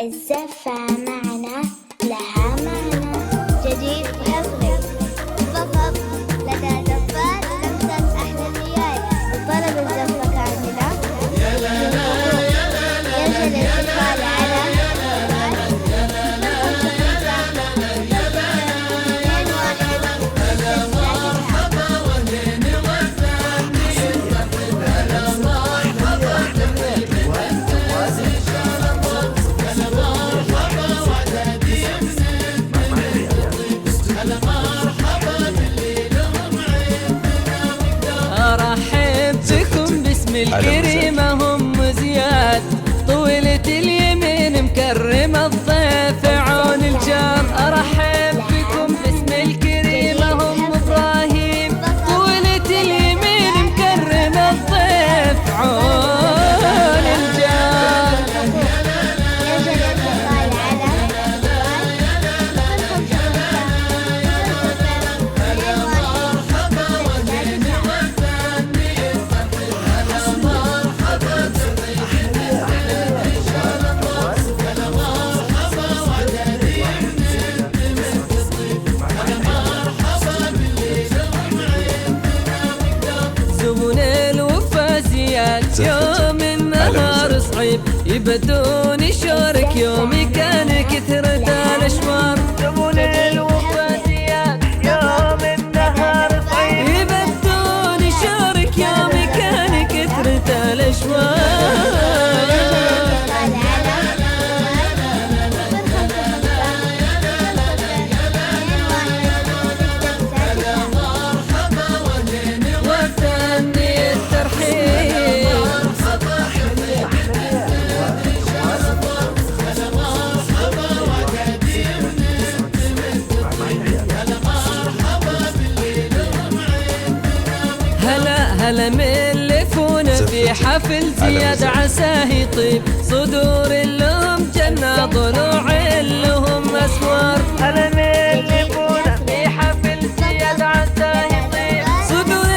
الزفة معنا لها معنى جديد وحصري. فقط لدى زفات لمسة أحلى الريال. طلب الزفة كاملة يرسل الاتصال على الكريمة هم زياد، طولة اليمين مكرمة الضيف عون الجار. أرحب بكم باسم الكريمة هم إبراهيم، طولة اليمين مكرمة الضيف عون الجار. يوم النهار صعيب يبدون يشارك، يومي كان كثرة الأشوار. زبون الوفا زياد يوم النهار صعيب يبدون يشارك، يومي كان كثرة الأشوار. هلا ملفونا في حفل زياد عساه يطيب صدور لهم جنة ضلوع لهم أسوار. هلا ملفونا في حفل زياد عساه يطيب صدور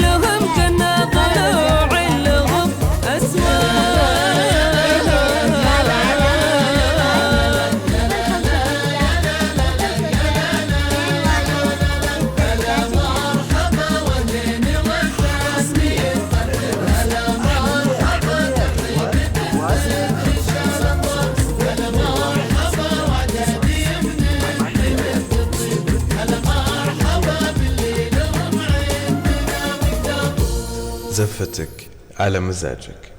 لهم جنة ضلوع لهم أسوار. زفتك على مزاجك.